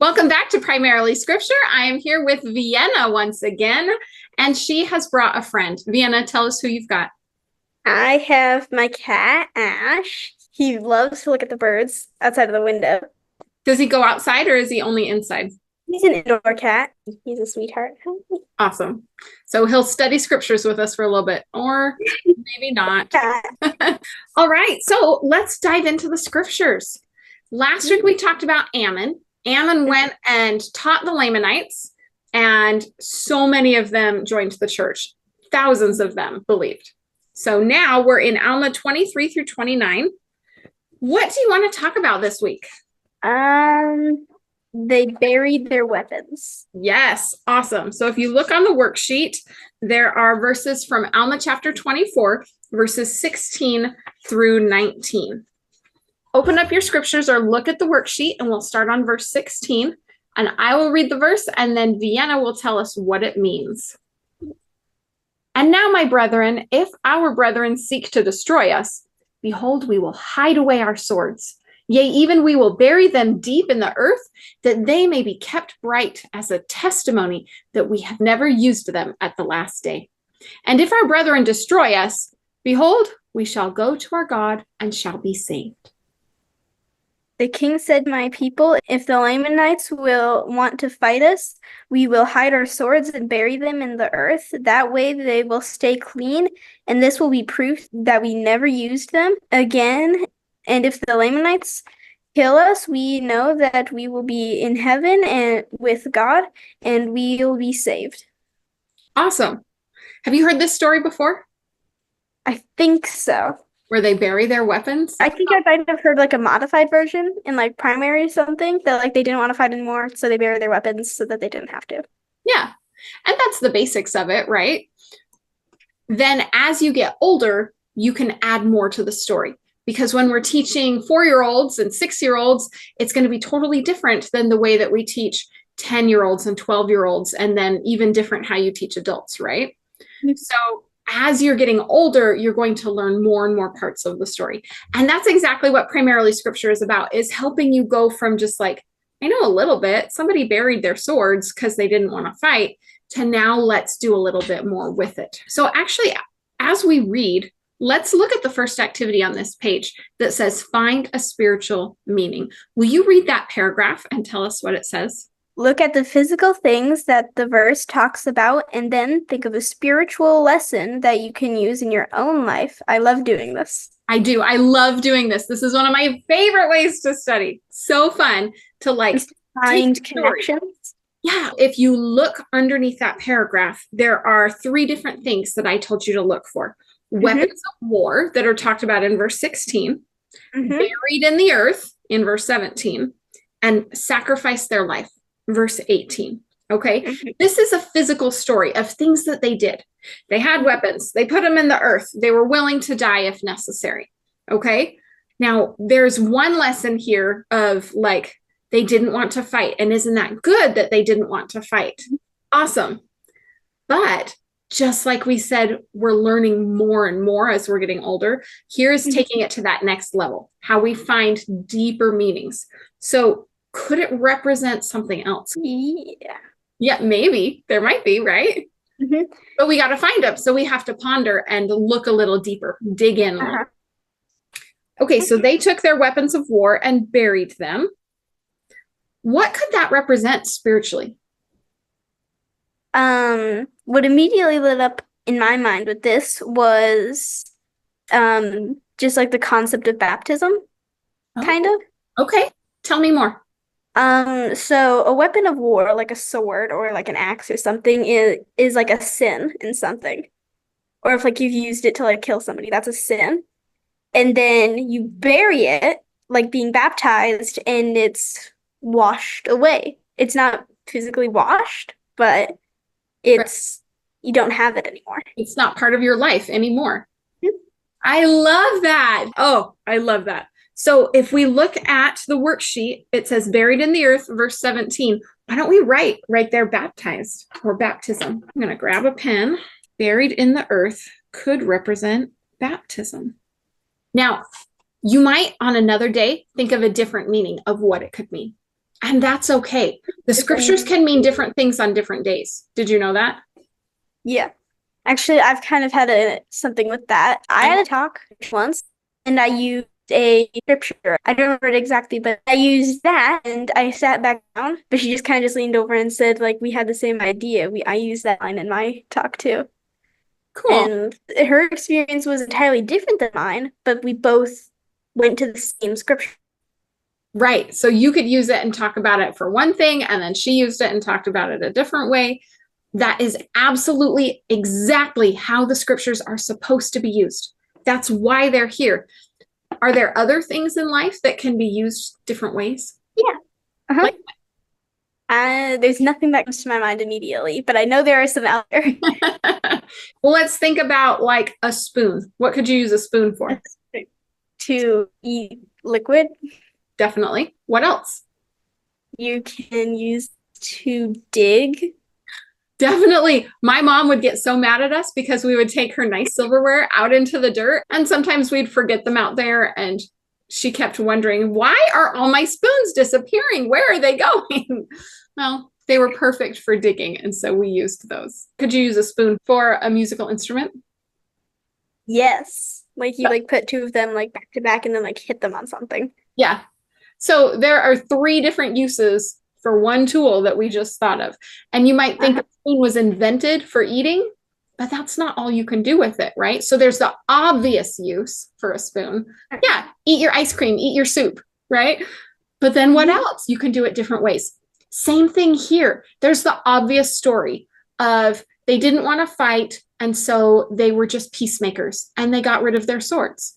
Welcome back to Primarily Scripture. I am here with Vienna once again, and she has brought a friend. Vienna, tell us who you've got. I have my cat, Ash. He loves to look at the birds outside of the window. Does he go outside or is he only inside? He's an indoor cat. He's a sweetheart. Awesome. So he'll study scriptures with us for a little bit, or maybe not. All right, so let's dive into the scriptures. Last week we talked about Ammon. Ammon went and taught the Lamanites, and so many of them joined the church. Thousands of them believed. So now we're in Alma 23 through 29. What do you want to talk about this week? They buried their weapons. Yes, awesome. So if you look on the worksheet, there are verses from Alma chapter 24, verses 16 through 19. Open up your scriptures or look at the worksheet, and we'll start on verse 16. And I will read the verse, and then Vienna will tell us what it means. And now, my brethren, if our brethren seek to destroy us, behold, we will hide away our swords. Yea, even we will bury them deep in the earth, that they may be kept bright as a testimony that we have never used them at the last day. And if our brethren destroy us, behold, we shall go to our God and shall be saved. The king said, my people, if the Lamanites will want to fight us, we will hide our swords and bury them in the earth. That way they will stay clean, and this will be proof that we never used them again. And if the Lamanites kill us, we know that we will be in heaven and with God, and we will be saved. Awesome. Have you heard this story before? I think so. Where they bury their weapons? I think I might have heard like a modified version in like primary or something that like they didn't want to fight anymore, so they buried their weapons so that they didn't have to. Yeah. And that's the basics of it, right? Then as you get older, you can add more to the story. Because when we're teaching 4-year-olds and 6-year-olds, it's going to be totally different than the way that we teach 10-year-olds and 12-year-olds, and then even different how you teach adults, right? Mm-hmm. So as you're getting older, you're going to learn more and more parts of the story. And that's exactly what Primarily Scripture is about, is helping you go from just like, I know a little bit, somebody buried their swords because they didn't want to fight, to now let's do a little bit more with it. So actually, as we read, let's look at the first activity on this page that says, find a spiritual meaning. Will you read that paragraph and tell us what it says? Look at the physical things that the verse talks about, and then think of a spiritual lesson that you can use in your own life. I love doing this. I do. I love doing this. This is one of my favorite ways to study. So fun to like find connections. Yeah. If you look underneath that paragraph, there are 3 different things that I told you to look for. Weapons of war that are talked about in verse 16, buried in the earth in verse 17, and sacrifice their life, verse 18. Okay. This is a physical story of things that they did. They had weapons. They put them in the earth. They were willing to die if necessary. Okay. Now there's one lesson here of like, they didn't want to fight. And isn't that good that they didn't want to fight? Awesome. But just like we said, we're learning more and more as we're getting older. Here's taking it to that next level, how we find deeper meanings. So could it represent something else? Yeah, maybe. There might be, right? But we got to find them. So we have to ponder and look a little deeper, dig in. Okay, so they took their weapons of war and buried them. What could that represent spiritually? What immediately lit up in my mind with this was just like the concept of baptism, kind of. Okay, tell me more. So a weapon of war, like a sword or like an axe or something, is like a sin in something. Or if like you've used it to like kill somebody, that's a sin. And then you bury it, like being baptized, and it's washed away. It's not physically washed, but it's you don't have it anymore. It's not part of your life anymore. I love that. Oh, I love that. So if we look at the worksheet, it says buried in the earth, verse 17. Why don't we write right there, baptized or baptism? I'm going to grab a pen. Buried in the earth could represent baptism. Now, you might on another day think of a different meaning of what it could mean. And that's okay. The scriptures can mean different things on different days. Did you know that? Yeah. Actually, I've kind of had something with that. I had a talk once and I used a scripture. I don't remember it exactly, but I used that and I sat back down, but she just kind of just leaned over and said, like, we had the same idea. I used that line in my talk too. Cool. And her experience was entirely different than mine, but we both went to the same scripture. Right. So you could use it and talk about it for one thing, and then she used it and talked about it a different way. That is absolutely exactly how the scriptures are supposed to be used. That's why they're here. Are there other things in life that can be used different ways? Yeah. Uh-huh. Like, there's nothing that comes to my mind immediately, but I know there are some out there. well, let's think about like a spoon. What could you use a spoon for? To eat liquid. Definitely. What else? You can use to dig. Definitely. My mom would get so mad at us because we would take her nice silverware out into the dirt, and sometimes we'd forget them out there, and she kept wondering, why are all my spoons disappearing? Where are they going? Well, they were perfect for digging, and so we used those. Could you use a spoon for a musical instrument? Yes. Like you like put two of them like back to back and then like hit them on something. Yeah. So there are 3 different uses for one tool that we just thought of. And you might think a spoon was invented for eating, but that's not all you can do with it, right? So there's the obvious use for a spoon. Yeah, eat your ice cream, eat your soup, right? But then what else? You can do it different ways. Same thing here. There's the obvious story of they didn't want to fight, and so they were just peacemakers, and they got rid of their swords.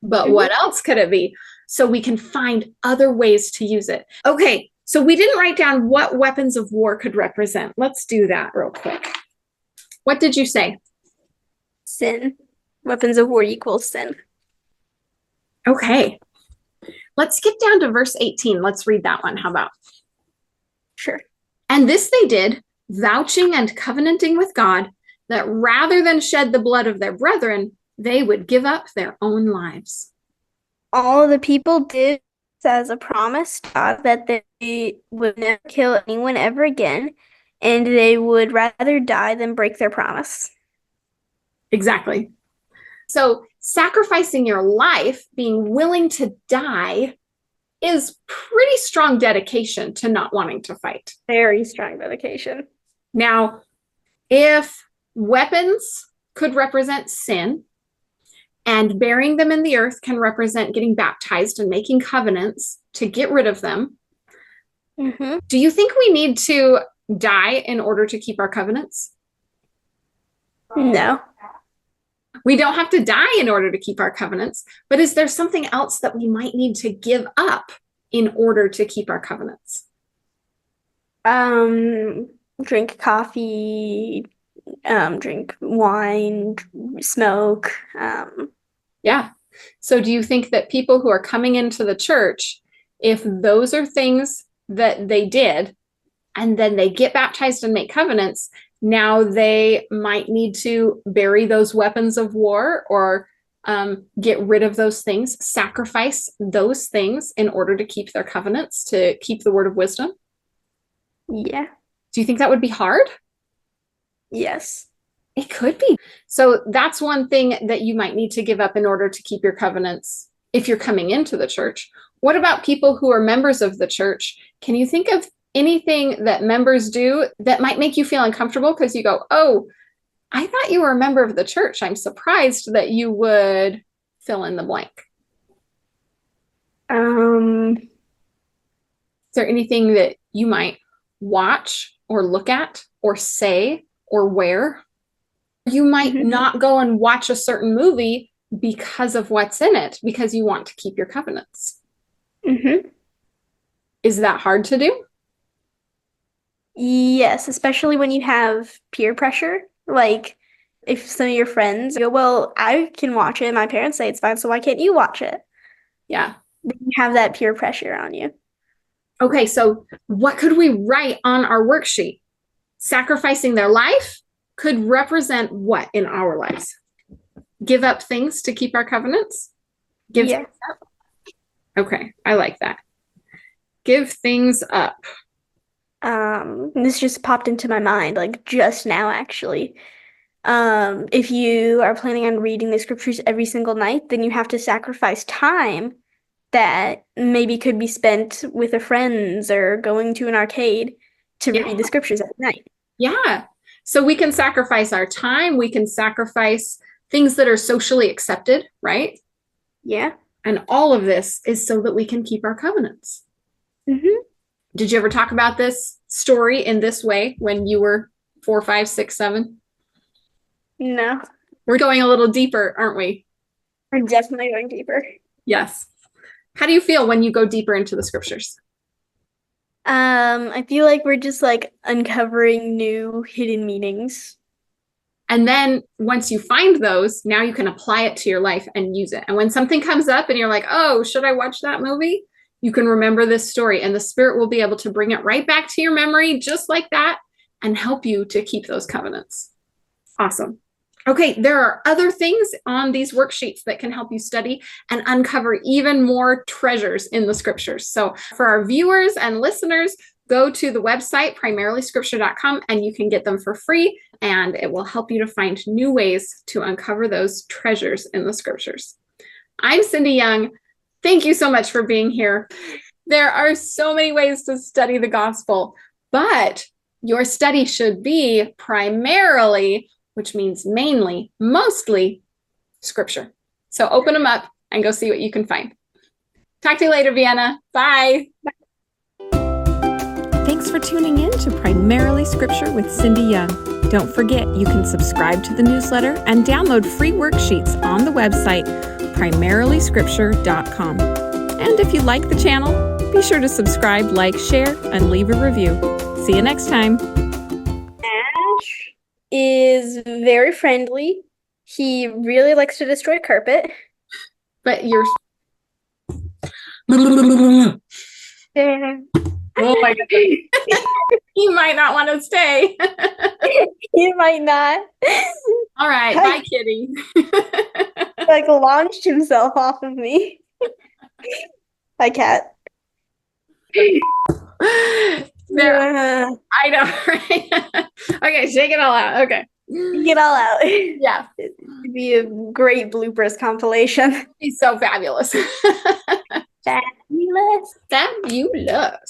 But what else could it be? So we can find other ways to use it. Okay, so we didn't write down what weapons of war could represent. Let's do that real quick. What did you say? Sin. Weapons of war equals sin. Okay. Let's skip down to verse 18. Let's read that one. How about? Sure. And this they did, vouching and covenanting with God, that rather than shed the blood of their brethren, they would give up their own lives. All the people did as a promise to God that they would never kill anyone ever again, and they would rather die than break their promise. Exactly. So sacrificing your life, being willing to die, is pretty strong dedication to not wanting to fight. Very strong dedication. Now, if weapons could represent sin, and burying them in the earth can represent getting baptized and making covenants to get rid of them, do you think we need to die in order to keep our covenants? No. We don't have to die in order to keep our covenants, but is there something else that we might need to give up in order to keep our covenants? Drink coffee, drink wine, smoke. Yeah. So do you think that people who are coming into the church, if those are things that they did, and then they get baptized and make covenants, now they might need to bury those weapons of war or get rid of those things, sacrifice those things in order to keep their covenants, to keep the word of wisdom? Yeah. Do you think that would be hard? Yes. It could be. So that's one thing that you might need to give up in order to keep your covenants if you're coming into the church. What about people who are members of the church? Can you think of anything that members do that might make you feel uncomfortable because you go, oh, I thought you were a member of the church. I'm surprised that you would fill in the blank. Is there anything that you might watch or look at or say or wear? You might not go and watch a certain movie because of what's in it, because you want to keep your covenants. Is that hard to do? Yes, especially when you have peer pressure. Like if some of your friends go, well, I can watch it. My parents say it's fine, so why can't you watch it? Yeah. Then you have that peer pressure on you. Okay, so what could we write on our worksheet? Sacrificing their life could represent what in our lives? Give up things to keep our covenants? Give things up? Okay, I like that. Give things up. This just popped into my mind, like just now, actually. If you are planning on reading the scriptures every single night, then you have to sacrifice time that maybe could be spent with a friends or going to an arcade to read the scriptures at night. Yeah. So we can sacrifice our time. We can sacrifice things that are socially accepted, right? Yeah. And all of this is so that we can keep our covenants. Mm-hmm. Did you ever talk about this story in this way when you were 4, 5, 6, 7? No. We're going a little deeper, aren't we? We're definitely going deeper. Yes. How do you feel when you go deeper into the scriptures? I feel like we're just like uncovering new hidden meanings. And then once you find those, now you can apply it to your life and use it. And when something comes up and you're like, oh, should I watch that movie? You can remember this story and the Spirit will be able to bring it right back to your memory just like that and help you to keep those covenants. Awesome. Okay, there are other things on these worksheets that can help you study and uncover even more treasures in the scriptures. So for our viewers and listeners, go to the website, primarily.scripture.com, and you can get them for free, and it will help you to find new ways to uncover those treasures in the scriptures. I'm Cindy Young. Thank you so much for being here. There are so many ways to study the gospel, but your study should be primarily, which means mainly, mostly, scripture. So open them up and go see what you can find. Talk to you later, Vienna. Bye. Thanks for tuning in to Primarily Scripture with Cindy Young. Don't forget, you can subscribe to the newsletter and download free worksheets on the website, primarilyscripture.com. And if you like the channel, be sure to subscribe, like, share, and leave a review. See you next time. Ash is very friendly. He really likes to destroy carpet. But you're... Oh my God. He might not want to stay. He might not. All right. Bye, kitty. Like launched himself off of me. Hi, cat. There, I know, right? Okay, shake it all out. Okay. Get all out. Yeah. It'd be a great bloopers compilation. He's so fabulous. Fabulous. Fabulous.